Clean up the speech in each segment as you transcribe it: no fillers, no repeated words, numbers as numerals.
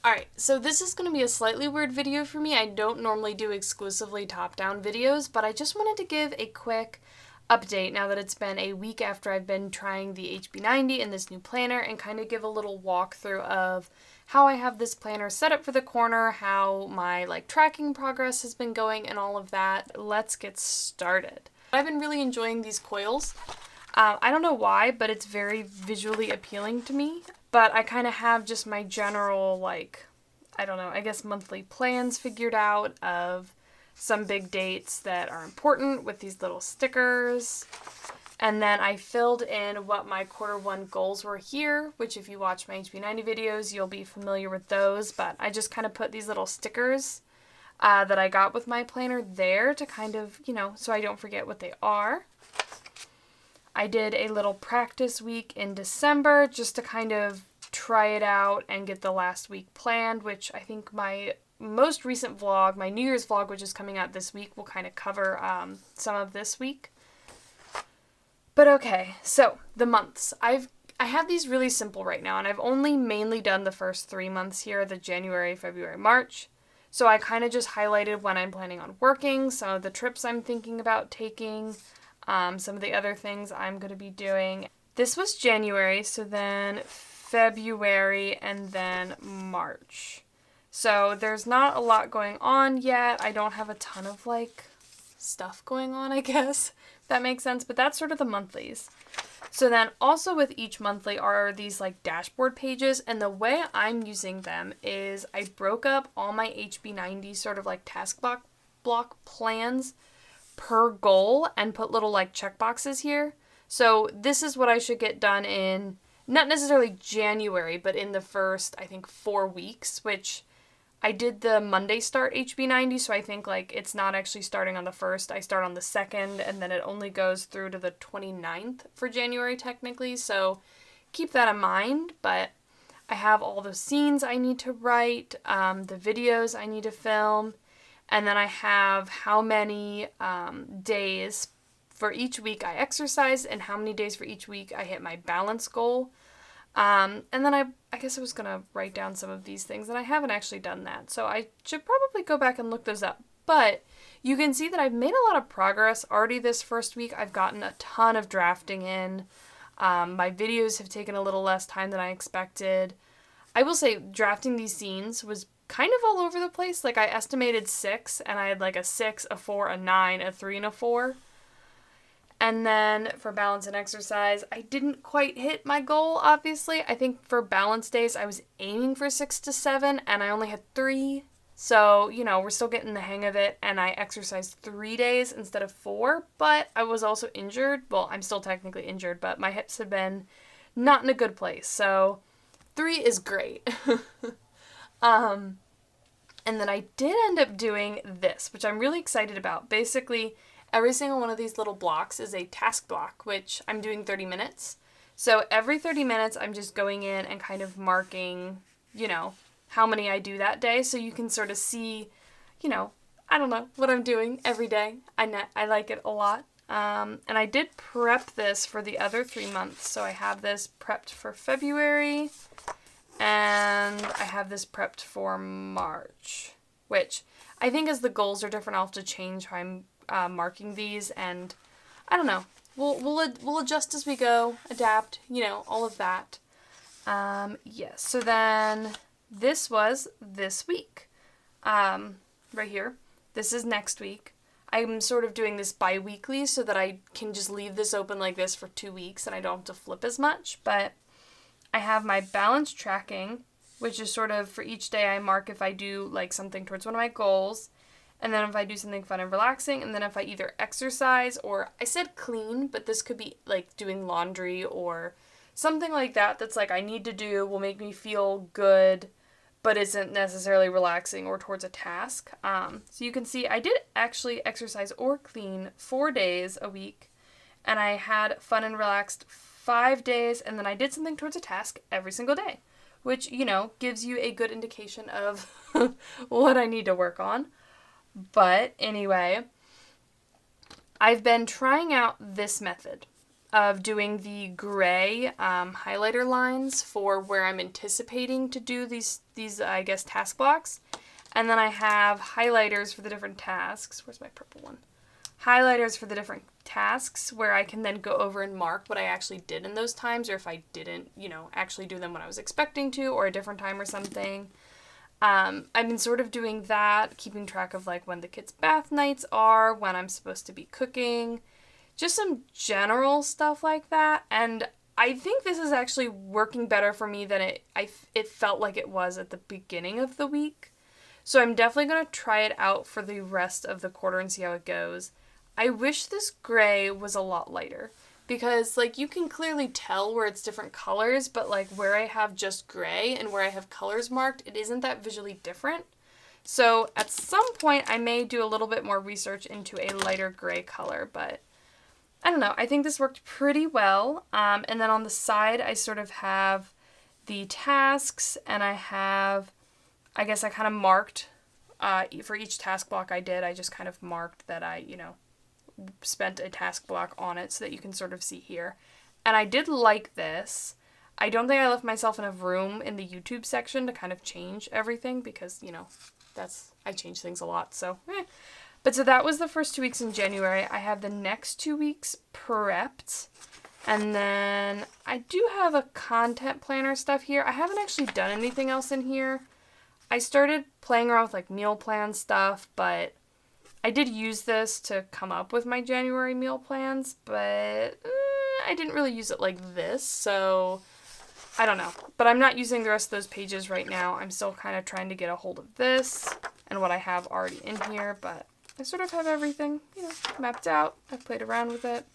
Alright, so this is going to be a slightly weird video for me. I don't normally do exclusively top-down videos, but I just wanted to give a quick update now that it's been a week after I've been trying the HB90 and this new planner, and kind of give a little walkthrough of how I have this planner set up for the corner, how my tracking progress has been going, and all of that. Let's get started. I've been really enjoying these coils. I don't know why, but it's very visually appealing to me. But I kind of have just my general, I don't know, I guess monthly plans figured out of some big dates that are important with these little stickers. And then I filled in what my Q1 goals were here, which if you watch my HB90 videos, you'll be familiar with those. But I just kind of put these little stickers that I got with my planner there to kind of, so I don't forget what they are. I did a little practice week in December just to kind of try it out and get the last week planned, which I think my most recent vlog, my New Year's vlog, which is coming out this week, will kind of cover some of this week. But okay, so the months. I have these really simple right now, and I've only mainly done the first 3 months here, the January, February, March. So I kind of just highlighted when I'm planning on working, some of the trips I'm thinking about taking, some of the other things I'm going to be doing. This was January, so then February, and then March. So there's not a lot going on yet. I don't have a ton of stuff going on, I guess, if that makes sense, but that's sort of the monthlies. So then also with each monthly are these dashboard pages, and the way I'm using them is I broke up all my HB90 sort of task block plans per goal and put little check boxes here. So this is what I should get done in, not necessarily January, but in the first, I think, 4 weeks, which I did the Monday start HB90, so I think it's not actually starting on the 1st. I start on the 2nd, and then it only goes through to the 29th for January technically, so keep that in mind. But I have all the scenes I need to write, the videos I need to film, and then I have how many days for each week I exercise and how many days for each week I hit my balance goal. And then I guess I was going to write down some of these things, and I haven't actually done that. So I should probably go back and look those up. But you can see that I've made a lot of progress already this first week. I've gotten a ton of drafting in. My videos have taken a little less time than I expected. I will say drafting these scenes was kind of all over the place. I estimated 6, and I had a 6, a 4, a 9, a 3, and a 4. And then for balance and exercise, I didn't quite hit my goal, obviously. I think for balance days, I was aiming for 6 to 7, and I only had 3. So, we're still getting the hang of it, and I exercised 3 days instead of 4, but I was also injured. Well, I'm still technically injured, but my hips have been not in a good place. So 3 is great. And then I did end up doing this, which I'm really excited about. Basically, every single one of these little blocks is a task block, which I'm doing 30 minutes. So every 30 minutes, I'm just going in and kind of marking, how many I do that day. So you can sort of see, I don't know, what I'm doing every day. I like it a lot. And I did prep this for the other 3 months. So I have this prepped for February, and I have this prepped for March, which I think as the goals are different, I'll have to change how I'm marking these, and I don't know. We'll adjust as we go, adapt, all of that. Yes. So then this was this week, right here. This is next week. I'm sort of doing this bi-weekly so that I can just leave this open like this for 2 weeks and I don't have to flip as much. But I have my balance tracking, which is sort of for each day I mark if I do something towards one of my goals. And then if I do something fun and relaxing, and then if I either exercise or, I said clean, but this could be doing laundry or something like that that's I need to do, will make me feel good, but isn't necessarily relaxing or towards a task. So you can see I did actually exercise or clean 4 days a week, and I had fun and relaxed 5 days, and then I did something towards a task every single day, which, gives you a good indication of what I need to work on. But anyway, I've been trying out this method of doing the gray highlighter lines for where I'm anticipating to do these I guess, task blocks. And then I have highlighters for the different tasks. Where's my purple one? Highlighters for the different tasks where I can then go over and mark what I actually did in those times, or if I didn't, you know, actually do them when I was expecting to, or a different time or something. I've been sort of doing that, keeping track of like when the kids' bath nights are, when I'm supposed to be cooking, just some general stuff like that. And I think this is actually working better for me than it felt like it was at the beginning of the week. So I'm definitely going to try it out for the rest of the quarter and see how it goes. I wish this gray was a lot lighter because, like, you can clearly tell where it's different colors, but, like, where I have just gray and where I have colors marked, it isn't that visually different. So at some point, I may do a little bit more research into a lighter gray color, but I don't know. I think this worked pretty well. And then on the side, I sort of have the tasks, and I guess I kind of marked, for each task block I did, I just kind of marked that I, you know, spent a task block on it so that you can sort of see here. And I did like this. I don't think I left myself enough room in the YouTube section to kind of change everything because, you know, I change things a lot, so But so that was the first 2 weeks in January. I have the next 2 weeks prepped. And then I do have a content planner stuff here. I haven't actually done anything else in here. I started playing around with like meal plan stuff, but I did use this to come up with my January meal plans, but I didn't really use it like this, so I don't know. But I'm not using the rest of those pages right now. I'm still kind of trying to get a hold of this and what I have already in here, but I sort of have everything, you know, mapped out. I've played around with it.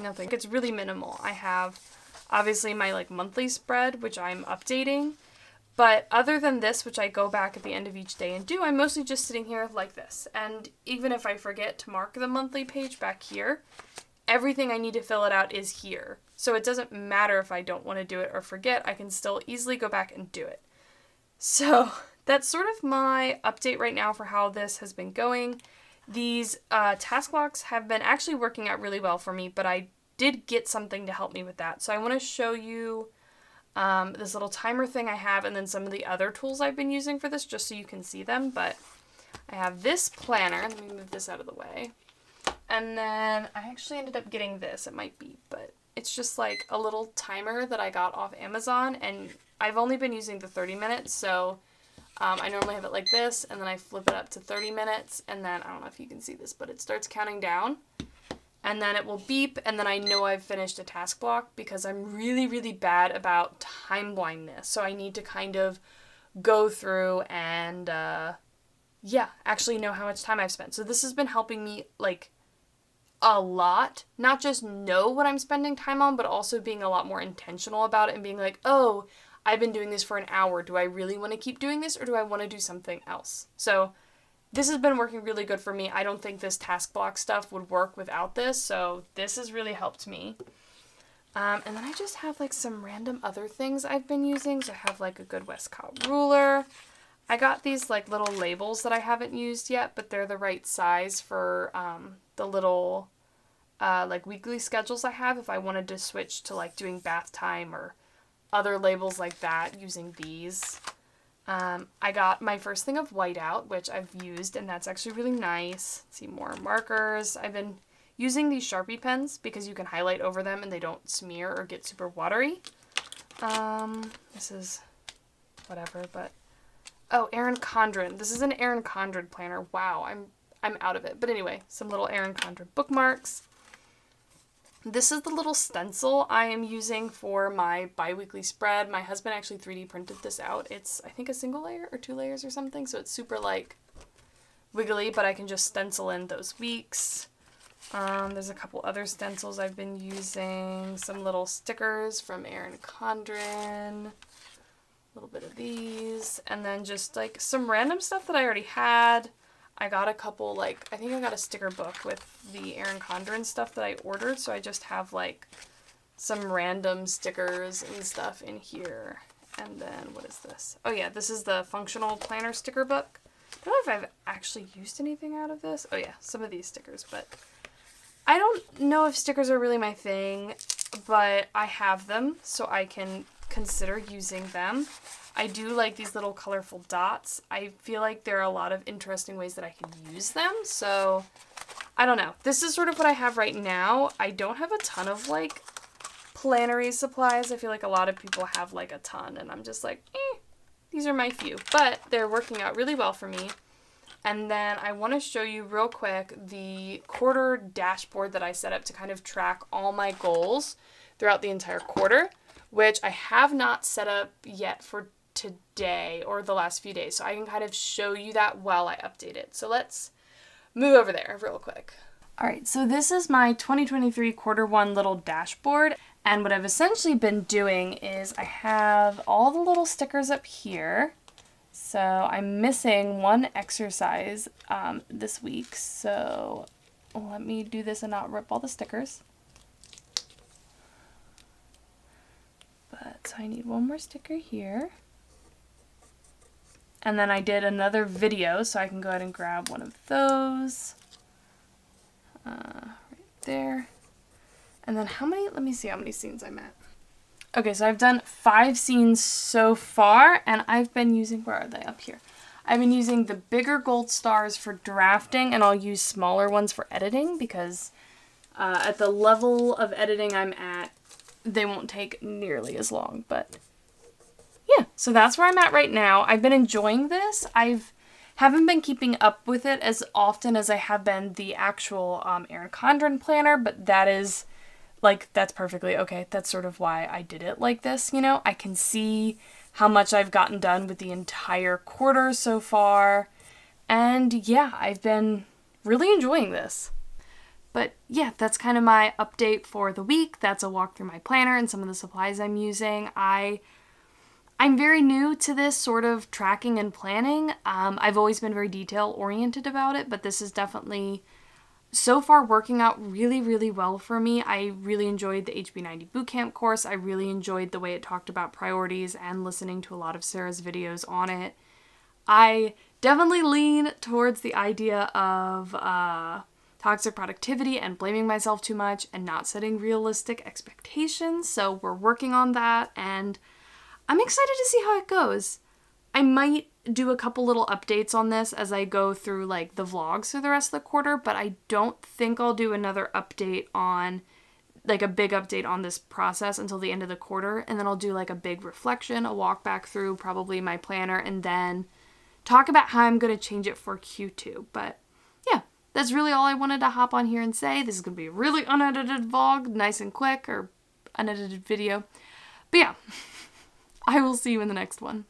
Nothing. It's really minimal. I have obviously my like monthly spread, which I'm updating. But other than this, which I go back at the end of each day and do, I'm mostly just sitting here like this. And even if I forget to mark the monthly page back here, everything I need to fill it out is here. So it doesn't matter if I don't want to do it or forget, I can still easily go back and do it. So that's sort of my update right now for how this has been going. These task blocks have been actually working out really well for me, but I did get something to help me with that. So I want to show you this little timer thing I have, and then some of the other tools I've been using for this, just so you can see them. But I have this planner. Let me move this out of the way. And then I actually ended up getting this. It might be, but it's just like a little timer that I got off Amazon, and I've only been using the 30 minutes, so I normally have it like this, and then I flip it up to 30 minutes, and then, I don't know if you can see this, but it starts counting down. And then it will beep, and then I know I've finished a task block because I'm really, really bad about time blindness. So I need to kind of go through and, actually know how much time I've spent. So this has been helping me, like, a lot. Not just know what I'm spending time on, but also being a lot more intentional about it and being like, oh, I've been doing this for an hour. Do I really want to keep doing this, or do I want to do something else? So this has been working really good for me. I don't think this task block stuff would work without this, so this has really helped me. And then I just have like some random other things I've been using. So I have like a good Westcott ruler. I got these like little labels that I haven't used yet, but they're the right size for the little like weekly schedules I have if I wanted to switch to like doing bath time or other labels like that using these. I got my first thing of whiteout, which I've used, and that's actually really nice. Let's see, more markers. I've been using these Sharpie pens because you can highlight over them and they don't smear or get super watery. This is whatever, but oh, Erin Condren. This is an Erin Condren planner. Wow, I'm out of it. But anyway, some little Erin Condren bookmarks. This is the little stencil I am using for my bi-weekly spread. My husband actually 3D printed this out. It's, I think, a single layer or 2 layers or something, so it's super, like, wiggly, but I can just stencil in those weeks. There's a couple other stencils I've been using. Some little stickers from Erin Condren. A little bit of these. And then just, like, some random stuff that I already had. I got a couple, like, I think I got a sticker book with the Erin Condren stuff that I ordered, so I just have, like, some random stickers and stuff in here. And then, what is this? Oh, yeah, this is the functional planner sticker book. I don't know if I've actually used anything out of this. Oh, yeah, some of these stickers, but I don't know if stickers are really my thing, but I have them, so I can consider using them. I do like these little colorful dots. I feel like there are a lot of interesting ways that I can use them, so I don't know. This is sort of what I have right now. I don't have a ton of, like, plannery supplies. I feel like a lot of people have, like, a ton, and I'm just like, these are my few. But they're working out really well for me. And then I want to show you real quick the quarter dashboard that I set up to kind of track all my goals throughout the entire quarter, which I have not set up yet for today or the last few days. So I can kind of show you that while I update it. So let's move over there real quick. All right, so this is my 2023 quarter one little dashboard. And what I've essentially been doing is I have all the little stickers up here. So I'm missing one exercise this week. So let me do this and not rip all the stickers. But so I need one more sticker here. And then I did another video, so I can go ahead and grab one of those. Right there. And then how many, let me see how many scenes I'm at. Okay, so I've done 5 scenes so far, and I've been using, where are they? Up here. I've been using the bigger gold stars for drafting, and I'll use smaller ones for editing, because at the level of editing I'm at, they won't take nearly as long, but yeah, so that's where I'm at right now. I've been enjoying this. Haven't been keeping up with it as often as I have been the actual Erin Condren planner, but that is, like, that's perfectly okay. That's sort of why I did it like this, you know? I can see how much I've gotten done with the entire quarter so far, and yeah, I've been really enjoying this. But yeah, that's kind of my update for the week. That's a walk through my planner and some of the supplies I'm using. I'm very new to this sort of tracking and planning. I've always been very detail-oriented about it, but this is definitely so far working out really, really well for me. I really enjoyed the HB90 bootcamp course. I really enjoyed the way it talked about priorities and listening to a lot of Sarah's videos on it. I definitely lean towards the idea of toxic productivity and blaming myself too much and not setting realistic expectations. So we're working on that, and I'm excited to see how it goes. I might do a couple little updates on this as I go through, like, the vlogs through the rest of the quarter, but I don't think I'll do another update on, like, a big update on this process until the end of the quarter, and then I'll do, like, a big reflection, a walk back through probably my planner, and then talk about how I'm going to change it for Q2. But yeah, that's really all I wanted to hop on here and say. This is going to be a really unedited vlog, nice and quick, or unedited video. But yeah, I will see you in the next one.